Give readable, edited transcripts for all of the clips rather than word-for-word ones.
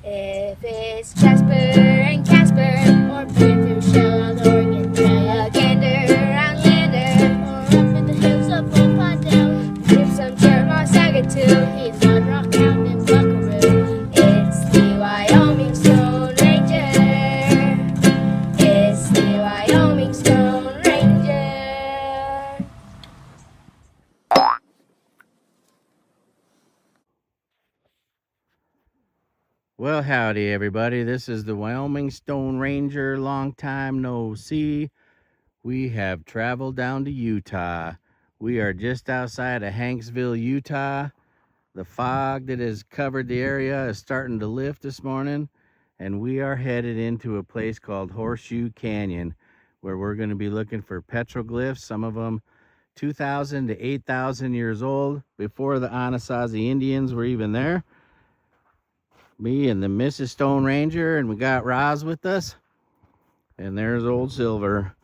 If it's Jasper and Casper, or Panther, Shell, Oregon, Gander, Outlander, or up in the hills of Old Pondell, if some Jeremiah Sagatoo, he's one rockhounding buckaroo. It's the Wyoming Stone Ranger. It's the Wyoming Stone Ranger. Well, howdy, everybody. This is the Wyoming Stone Ranger. Long time no see. We have traveled down to Utah. We are just outside of Hanksville, Utah. The fog that has covered the area is starting to lift this morning, and we are headed into a place called Horseshoe Canyon, where we're going to be looking for petroglyphs, some of them 2,000 to 8,000 years old, before the Anasazi Indians were even there. Me and the Mrs. Stone Ranger, and we got Roz with us. And there's old Silver.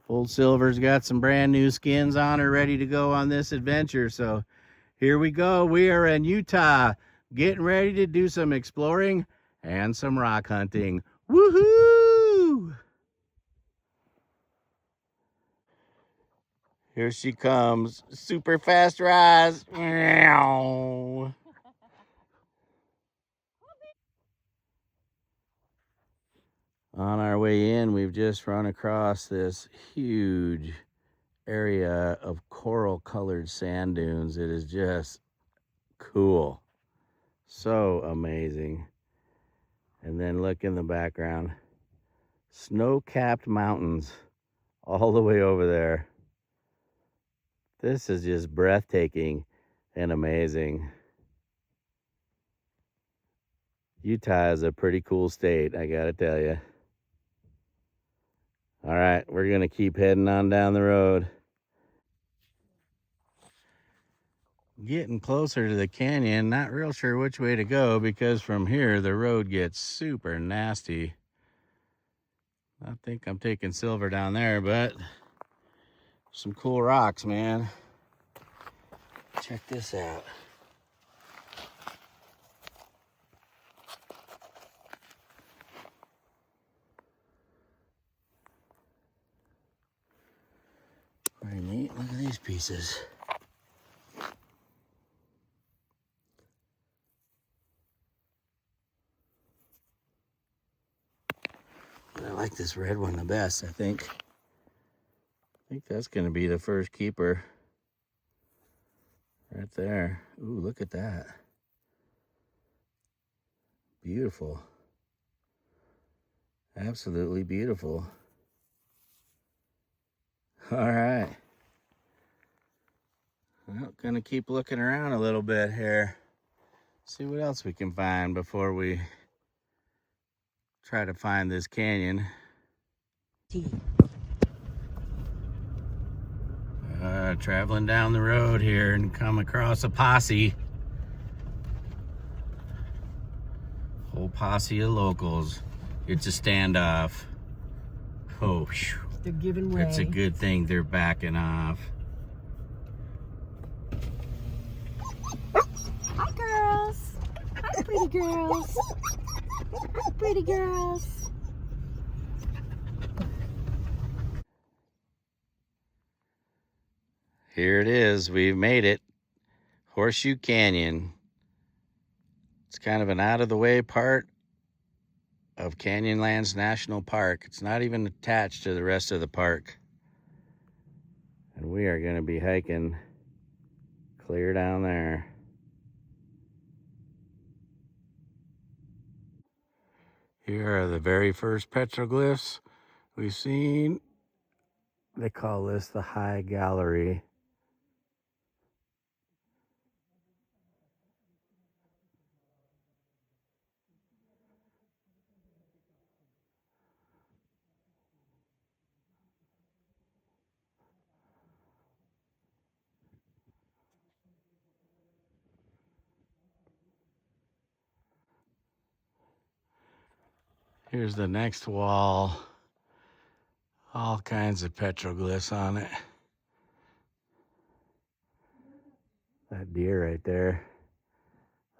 Old Silver's got some brand new skins on her, ready to go on this adventure. So here we go. We are in Utah, getting ready to do some exploring and some rock hunting. Woohoo! Here she comes. Super fast Roz. Meow. On our way in, we've just run across this huge area of coral colored sand dunes. It is just cool. So amazing. And then look in the background. Snow-capped mountains all the way over there. This is just breathtaking and amazing. Utah is a pretty cool state, I gotta tell you. All right, we're gonna keep heading on down the road. Getting closer to the canyon, not real sure which way to go because from here the road gets super nasty. I think I'm taking Silver down there, but some cool rocks, man. Check this out. Pretty neat. Look at these pieces. But I like this red one the best, I think. I think that's going to be the first keeper. Right there. Ooh, look at that. Beautiful. Absolutely beautiful. All right. Well, gonna keep looking around a little bit here. See what else we can find before we try to find this canyon. Traveling down the road here and come across a posse. Whole posse of locals. It's a standoff. Oh, whew. They're giving way. That's a good thing they're backing off. Hi, girls. Hi, pretty girls. Hi, pretty girls. Here it is. We've made it. Horseshoe Canyon. It's kind of an out-of-the-way part of Canyonlands National Park. It's not even attached to the rest of the park. And we are going to be hiking clear down there. Here are the very first petroglyphs we've seen. They call this the High Gallery. Here's the next wall. All kinds of petroglyphs on it. That deer right there,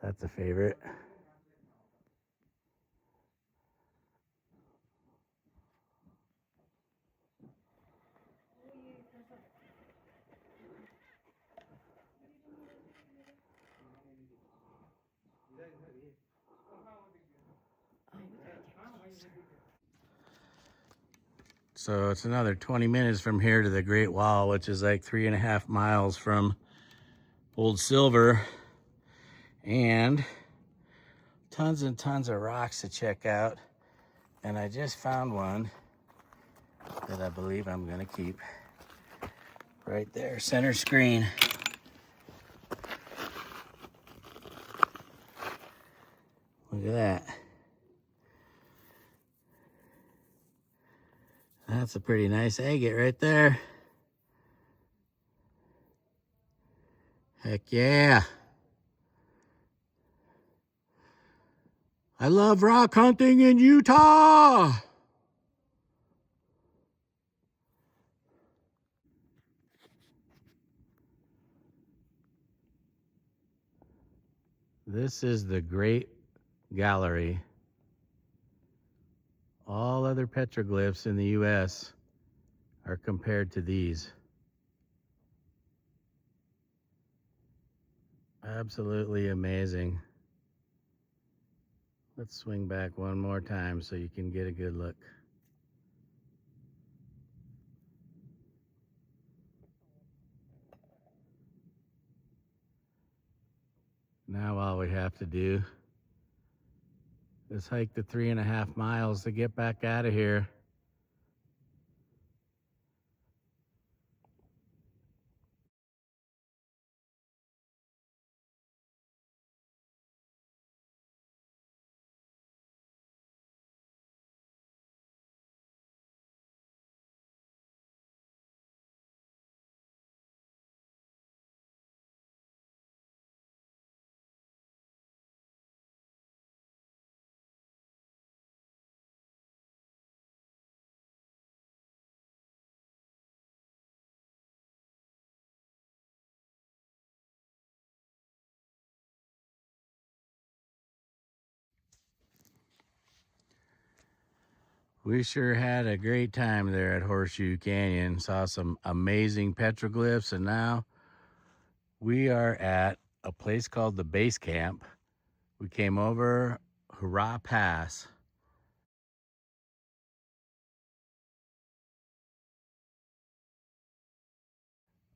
that's a favorite. So it's another 20 minutes from here to the Great Wall, which is like 3.5 miles from Old Silver, and tons and tons of rocks to check out. And I just found one that I believe I'm gonna keep right there, center screen. Look at that. That's a pretty nice agate right there. Heck yeah. I love rock hunting in Utah. This is the Great Gallery. All other petroglyphs in the US are compared to these. Absolutely amazing. Let's swing back one more time so you can get a good look. Now all we have to do is hike the 3.5 miles to get back out of here. We sure had a great time there at Horseshoe Canyon. Saw some amazing petroglyphs, and now we are at a place called the Base Camp. We came over Hurrah Pass.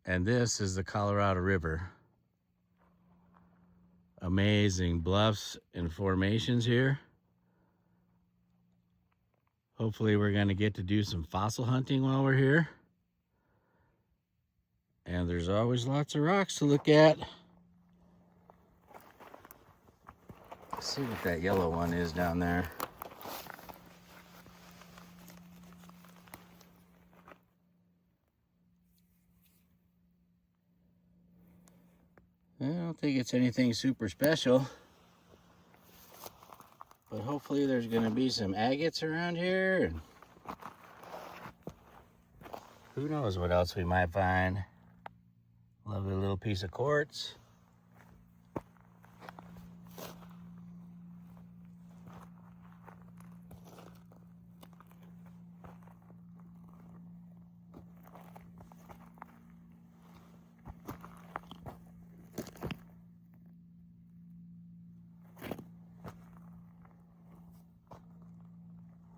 And this is the Colorado River. Amazing bluffs and formations here. Hopefully we're gonna get to do some fossil hunting while we're here. And there's always lots of rocks to look at. Let's see what that yellow one is down there. I don't think it's anything super special, but hopefully there's gonna be some agates around here, and who knows what else we might find. Lovely little piece of quartz.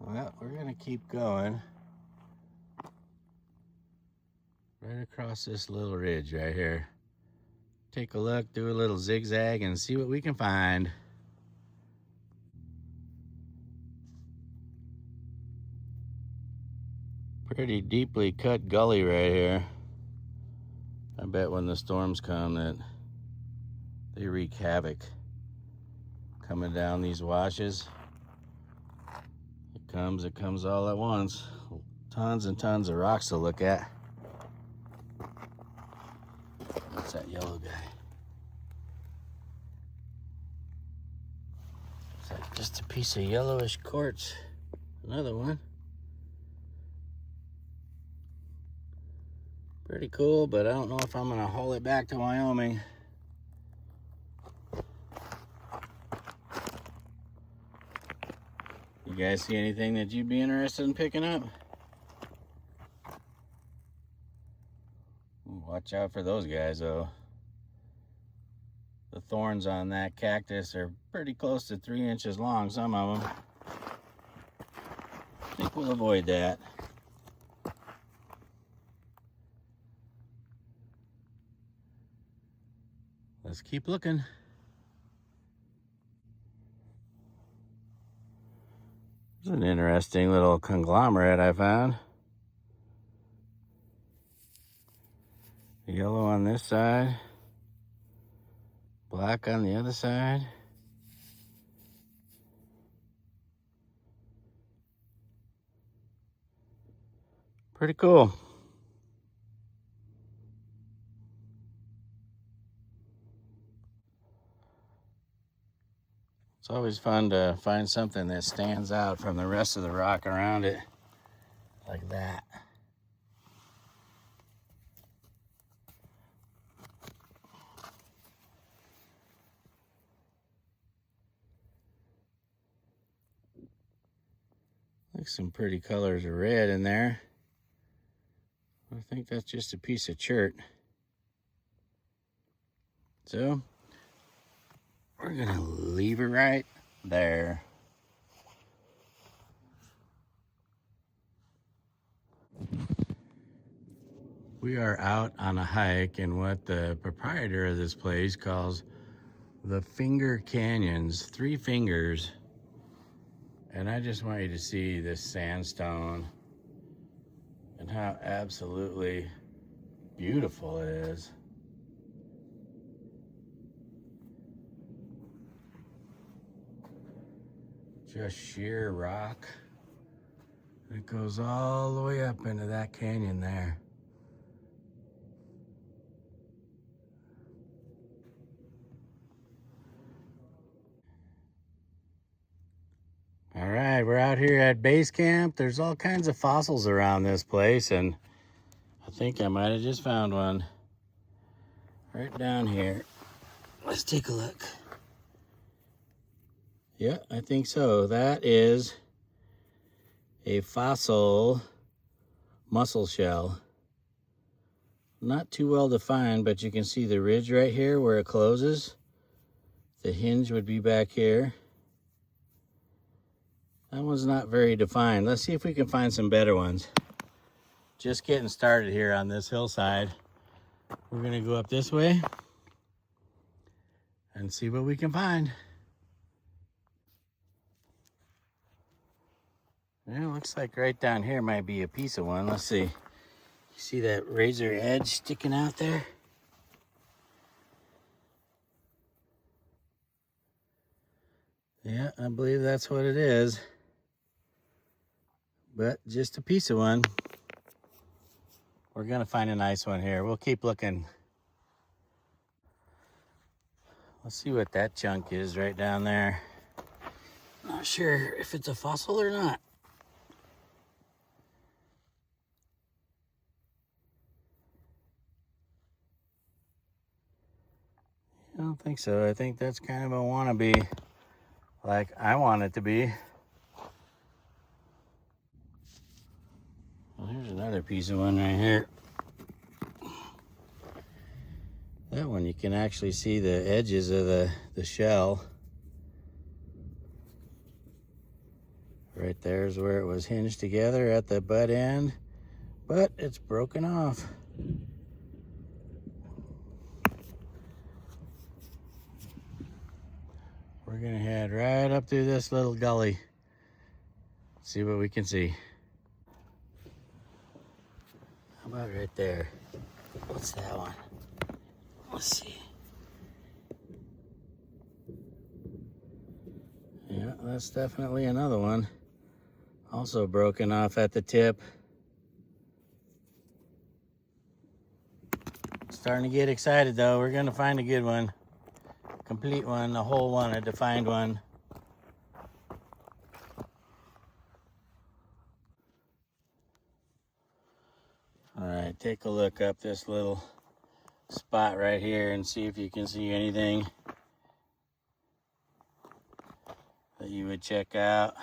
Well, we're gonna keep going right across this little ridge right here. Take a look, do a little zigzag, and see what we can find. Pretty deeply cut gully right here. I bet when the storms come that they wreak havoc coming down these washes. It comes all at once. Tons and tons of rocks to look at. What's that yellow guy? Is that just a piece of yellowish quartz? Another one. Pretty cool, but I don't know if I'm gonna haul it back to Wyoming. You guys see anything that you'd be interested in picking up? Watch out for those guys though. The thorns on that cactus are pretty close to 3 inches long, some of them. I think we'll avoid that. Let's keep looking. It's an interesting little conglomerate I found. Yellow on this side, black on the other side. Pretty cool. It's always fun to find something that stands out from the rest of the rock around it, like that. Like some pretty colors of red in there. I think that's just a piece of chert. So we're gonna leave it right there. We are out on a hike in what the proprietor of this place calls the Finger Canyons, 3 fingers. And I just want you to see this sandstone and how absolutely beautiful it is. Just sheer rock. It goes all the way up into that canyon there. All right, we're out here at base camp. There's all kinds of fossils around this place, and I think I might have just found one right down here. Let's take a look. Yeah, I think so. That is a fossil mussel shell. Not too well defined, but you can see the ridge right here where it closes. The hinge would be back here. That one's not very defined. Let's see if we can find some better ones. Just getting started here on this hillside. We're gonna go up this way and see what we can find. Yeah, looks like right down here might be a piece of one. Let's see. You see that razor edge sticking out there? Yeah, I believe that's what it is. But just a piece of one. We're gonna find a nice one here. We'll keep looking. Let's see what that chunk is right down there. Not sure if it's a fossil or not. I don't think so. I think that's kind of a wannabe, like I want it to be. Well, here's another piece of one right here. That one you can actually see the edges of the shell. Right there is where it was hinged together at the butt end, but it's broken off. We're gonna head right up through this little gully. See what we can see. How about right there? What's that one? Let's see. Yeah, that's definitely another one. Also broken off at the tip. Starting to get excited though. We're gonna find a good one. Complete one, a whole one, a defined one. All right, take a look up this little spot right here and see if you can see anything that you would check out.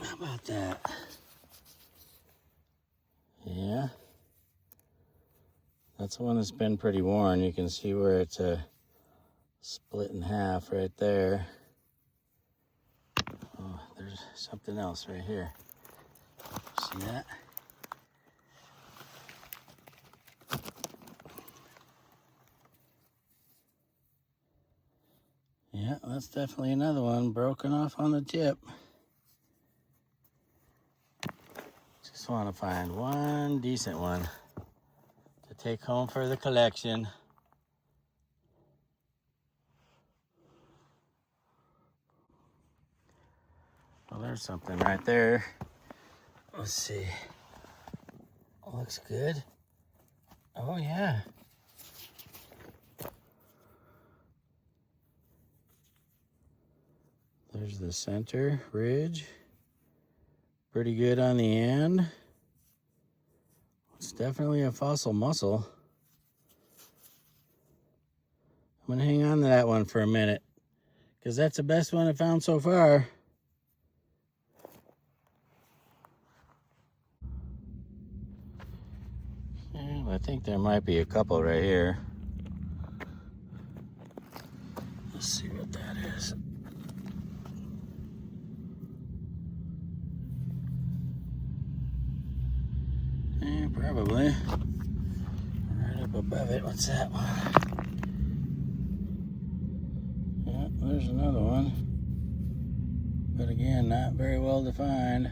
How about that? Yeah. That's one that's been pretty worn. You can see where it's split in half right there. Oh, there's something else right here. See that? Yeah, that's definitely another one broken off on the tip. Just want to find one decent one to take home for the collection. Well, there's something right there. Let's see. Looks good. Oh, yeah. There's the center ridge. Pretty good on the end. It's definitely a fossil mussel. I'm gonna hang on to that one for a minute because that's the best one I found so far. Yeah, I think there might be a couple right here. Let's see what that is. Yeah, probably. Right up above it. What's that one? Yeah, there's another one. But again, not very well defined.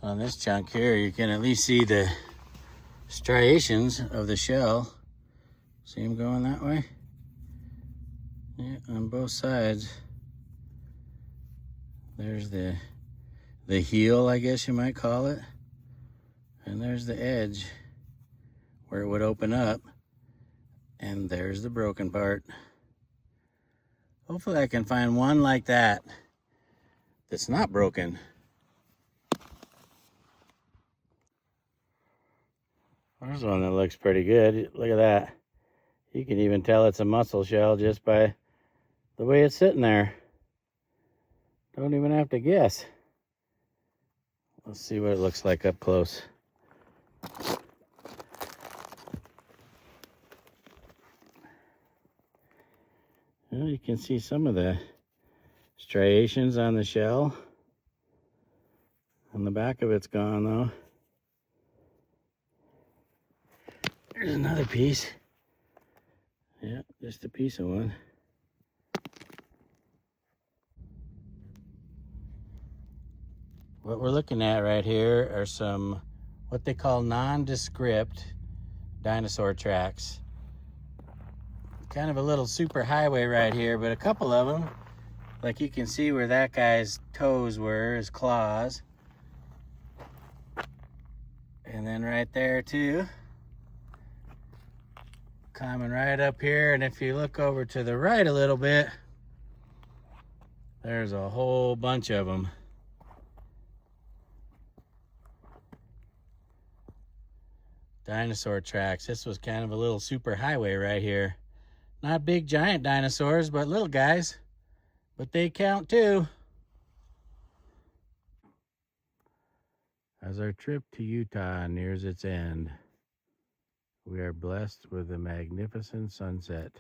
On this chunk here, you can at least see the striations of the shell. See them going that way? Yeah, on both sides. There's the heel, I guess you might call it. And there's the edge where it would open up. And there's the broken part. Hopefully I can find one like that that's not broken. There's one that looks pretty good. Look at that. You can even tell it's a mussel shell just by the way it's sitting there. Don't even have to guess. Let's see what it looks like up close. Well, you can see some of the striations on the shell. On the back of it's gone though. There's another piece. Yeah, just a piece of one. What we're looking at right here are some what they call nondescript dinosaur tracks. Kind of a little super highway right here, but a couple of them, like you can see where that guy's toes were, his claws. And then right there too. Climbing right up here, and if you look over to the right a little bit, there's a whole bunch of them. Dinosaur tracks. This was kind of a little super highway right here. Not big giant dinosaurs, but little guys. But they count too. As our trip to Utah nears its end, we are blessed with a magnificent sunset.